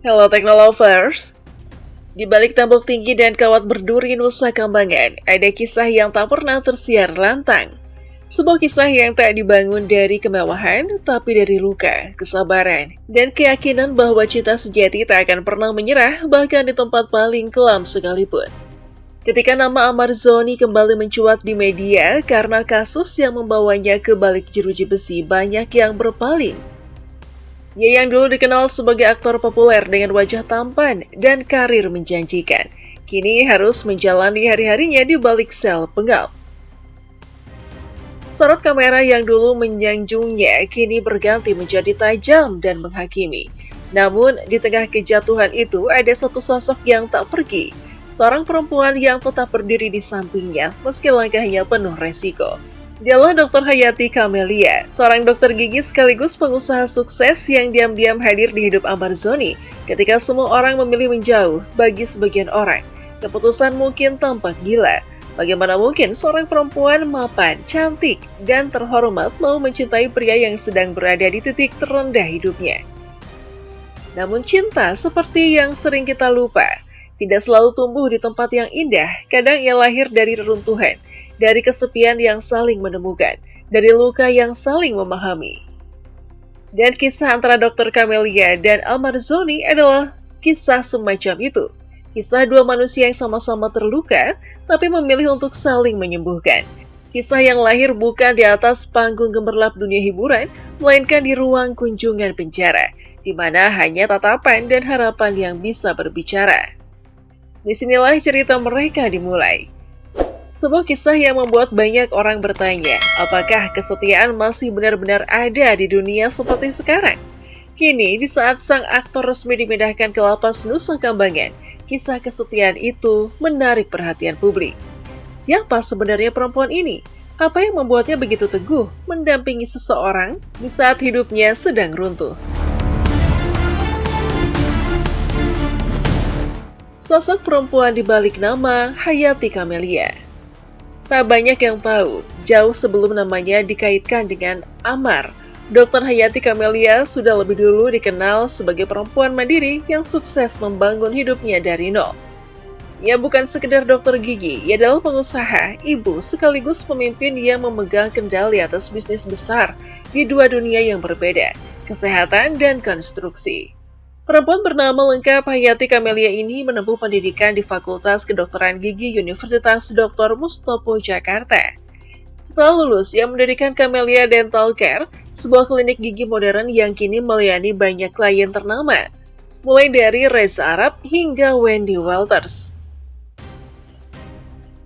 Hello Technolovers. Di balik tembok tinggi dan kawat berduri Nusa Kambangan, ada kisah yang tak pernah tersiar lantang. Sebuah kisah yang tak dibangun dari kemewahan, tapi dari luka, kesabaran, dan keyakinan bahwa cinta sejati tak akan pernah menyerah bahkan di tempat paling kelam sekalipun. Ketika nama Amar Zoni kembali mencuat di media karena kasus yang membawanya ke balik jeruji besi, banyak yang berpaling. Ia yang dulu dikenal sebagai aktor populer dengan wajah tampan dan karir menjanjikan, kini harus menjalani hari-harinya di balik sel pengap. Sorot kamera yang dulu menyanjungnya kini berganti menjadi tajam dan menghakimi. Namun, di tengah kejatuhan itu ada satu sosok yang tak pergi, seorang perempuan yang tetap berdiri di sampingnya meski langkahnya penuh resiko. Dialah Dr. Hayati Kamelia, seorang dokter gigi sekaligus pengusaha sukses yang diam-diam hadir di hidup Amar Zoni ketika semua orang memilih menjauh. Bagi sebagian orang, keputusan mungkin tampak gila. Bagaimana mungkin seorang perempuan mapan, cantik, dan terhormat mau mencintai pria yang sedang berada di titik terendah hidupnya? Namun cinta, seperti yang sering kita lupa, tidak selalu tumbuh di tempat yang indah. Kadang ia lahir dari reruntuhan, dari kesepian yang saling menemukan, dari luka yang saling memahami. Dan kisah antara Dr. Kamelia dan Amar Zoni adalah kisah semacam itu. Kisah dua manusia yang sama-sama terluka, tapi memilih untuk saling menyembuhkan. Kisah yang lahir bukan di atas panggung gemerlap dunia hiburan, melainkan di ruang kunjungan penjara, di mana hanya tatapan dan harapan yang bisa berbicara. Disinilah cerita mereka dimulai. Sebuah kisah yang membuat banyak orang bertanya, apakah kesetiaan masih benar-benar ada di dunia seperti sekarang? Kini, di saat sang aktor resmi dipindahkan ke lapas Nusa Kambangan, kisah kesetiaan itu menarik perhatian publik. Siapa sebenarnya perempuan ini? Apa yang membuatnya begitu teguh mendampingi seseorang di saat hidupnya sedang runtuh? Sosok perempuan di balik nama Hayati Kamelia. Tak banyak yang tahu, jauh sebelum namanya dikaitkan dengan Amar, Dr. Hayati Kamelia sudah lebih dulu dikenal sebagai perempuan mandiri yang sukses membangun hidupnya dari nol. Ia bukan sekedar dokter gigi, ia adalah pengusaha, ibu, sekaligus pemimpin yang memegang kendali atas bisnis besar di dua dunia yang berbeda, kesehatan dan konstruksi. Perempuan bernama lengkap Hayati Kamelia ini menempuh pendidikan di Fakultas Kedokteran Gigi Universitas Dr. Mustopo, Jakarta. Setelah lulus, ia mendirikan Kamelia Dental Care, sebuah klinik gigi modern yang kini melayani banyak klien ternama, mulai dari Reza Arab hingga Wendy Walters.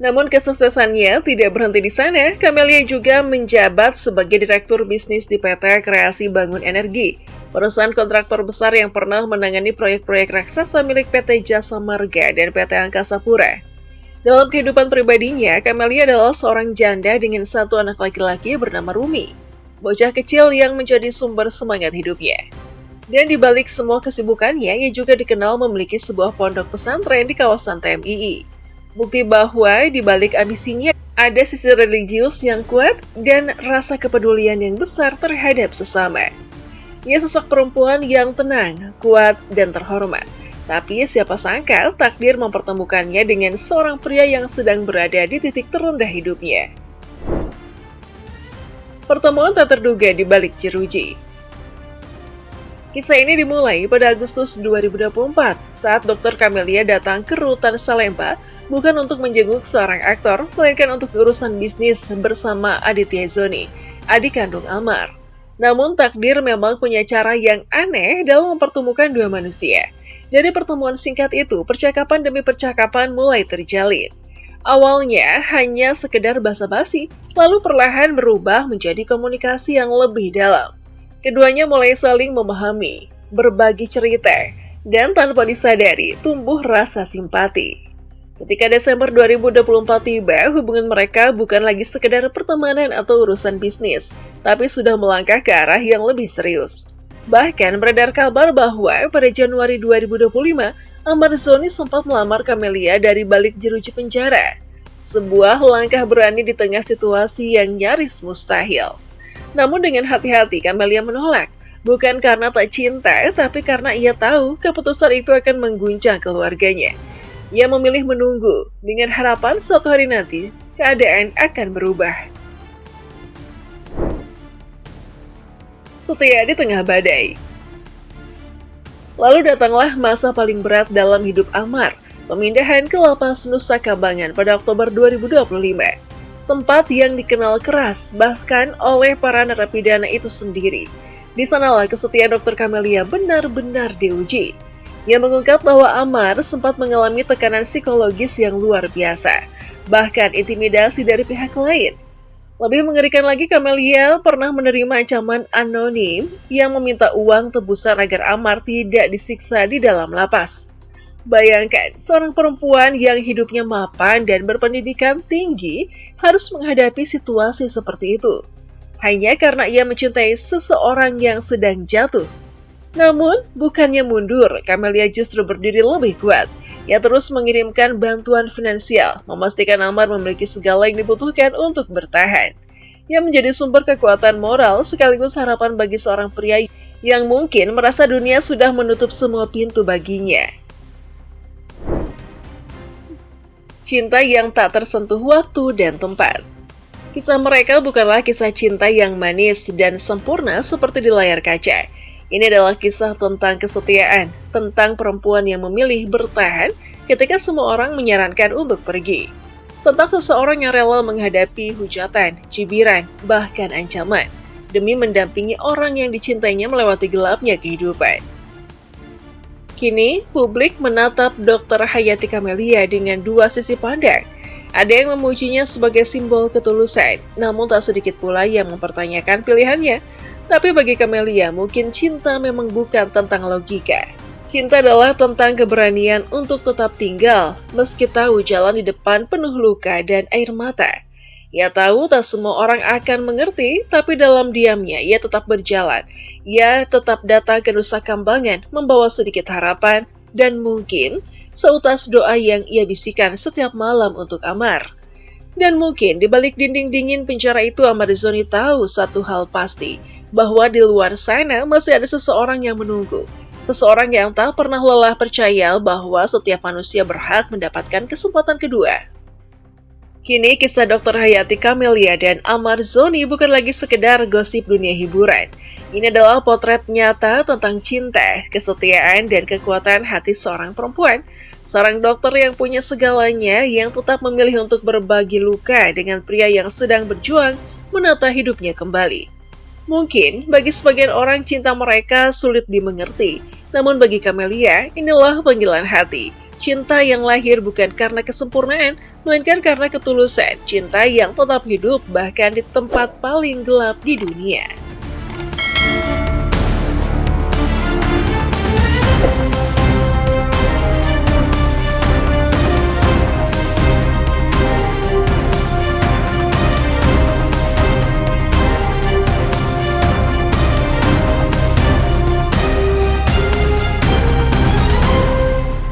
Namun kesuksesannya tidak berhenti di sana. Kamelia juga menjabat sebagai Direktur Bisnis di PT Kreasi Bangun Energi, perusahaan kontraktor besar yang pernah menangani proyek-proyek raksasa milik PT Jasa Marga dan PT Angkasa Pura. Dalam kehidupan pribadinya, Kamelia adalah seorang janda dengan satu anak laki-laki bernama Rumi, bocah kecil yang menjadi sumber semangat hidupnya. Dan di balik semua kesibukannya, ia juga dikenal memiliki sebuah pondok pesantren di kawasan TMII. Bukti bahwa di balik ambisinya ada sisi religius yang kuat dan rasa kepedulian yang besar terhadap sesama. Ia sosok perempuan yang tenang, kuat, dan terhormat. Tapi siapa sangka takdir mempertemukannya dengan seorang pria yang sedang berada di titik terendah hidupnya. Pertemuan tak terduga di balik jeruji. Kisah ini dimulai pada Agustus 2024 saat Dr. Kamelia datang ke Rutan Salemba bukan untuk menjenguk seorang aktor, melainkan untuk urusan bisnis bersama Aditya Zoni, adik kandung Amar. Namun takdir memang punya cara yang aneh dalam mempertemukan dua manusia. Dari pertemuan singkat itu, percakapan demi percakapan mulai terjalin. Awalnya hanya sekedar basa-basi, lalu perlahan berubah menjadi komunikasi yang lebih dalam. Keduanya mulai saling memahami, berbagi cerita, dan tanpa disadari tumbuh rasa simpati. Ketika Desember 2024 tiba, hubungan mereka bukan lagi sekedar pertemanan atau urusan bisnis, tapi sudah melangkah ke arah yang lebih serius. Bahkan beredar kabar bahwa pada Januari 2025, Amar Zoni sempat melamar Kamelia dari balik jeruji penjara. Sebuah langkah berani di tengah situasi yang nyaris mustahil. Namun dengan hati-hati Kamelia menolak. Bukan karena tak cinta, tapi karena ia tahu keputusan itu akan mengguncang keluarganya. Ia memilih menunggu, dengan harapan suatu hari nanti, keadaan akan berubah. Setia di tengah badai. Lalu datanglah masa paling berat dalam hidup Amar, pemindahan ke lapas Nusa Kambangan pada Oktober 2025. Tempat yang dikenal keras bahkan oleh para narapidana itu sendiri. Di sanalah kesetiaan Dr. Camelia benar-benar diuji. Ia mengungkap bahwa Amar sempat mengalami tekanan psikologis yang luar biasa, bahkan intimidasi dari pihak lain. Lebih mengerikan lagi, Camelia pernah menerima ancaman anonim yang meminta uang tebusan agar Amar tidak disiksa di dalam lapas. Bayangkan, seorang perempuan yang hidupnya mapan dan berpendidikan tinggi harus menghadapi situasi seperti itu, hanya karena ia mencintai seseorang yang sedang jatuh. Namun, bukannya mundur, Camelia justru berdiri lebih kuat. Ia terus mengirimkan bantuan finansial, memastikan Amar memiliki segala yang dibutuhkan untuk bertahan. Ia menjadi sumber kekuatan moral sekaligus harapan bagi seorang pria yang mungkin merasa dunia sudah menutup semua pintu baginya. Cinta yang tak tersentuh waktu dan tempat. Kisah mereka bukanlah kisah cinta yang manis dan sempurna seperti di layar kaca. Ini adalah kisah tentang kesetiaan, tentang perempuan yang memilih bertahan ketika semua orang menyarankan untuk pergi. Tentang seseorang yang rela menghadapi hujatan, cibiran, bahkan ancaman, demi mendampingi orang yang dicintainya melewati gelapnya kehidupan. Kini, publik menatap Dr. Hayati Camelia dengan dua sisi pandang. Ada yang memujinya sebagai simbol ketulusan, namun tak sedikit pula yang mempertanyakan pilihannya. Tapi bagi Camelia, mungkin cinta memang bukan tentang logika. Cinta adalah tentang keberanian untuk tetap tinggal, meski tahu jalan di depan penuh luka dan air mata. Ia tahu tak semua orang akan mengerti, tapi dalam diamnya ia tetap berjalan. Ia tetap datang ke Nusa Kambangan, membawa sedikit harapan, dan mungkin seutas doa yang ia bisikan setiap malam untuk Amar. Dan mungkin di balik dinding dingin penjara itu Amar Zoni tahu satu hal pasti, bahwa di luar sana masih ada seseorang yang menunggu. Seseorang yang tak pernah lelah percaya bahwa setiap manusia berhak mendapatkan kesempatan kedua. Kini kisah Dr. Hayati Camelia dan Amar Zoni bukan lagi sekedar gosip dunia hiburan. Ini adalah potret nyata tentang cinta, kesetiaan, dan kekuatan hati seorang perempuan. Seorang dokter yang punya segalanya yang tetap memilih untuk berbagi luka dengan pria yang sedang berjuang menata hidupnya kembali. Mungkin bagi sebagian orang cinta mereka sulit dimengerti, namun bagi Camelia inilah panggilan hati. Cinta yang lahir bukan karena kesempurnaan, melainkan karena ketulusan, cinta yang tetap hidup bahkan di tempat paling gelap di dunia.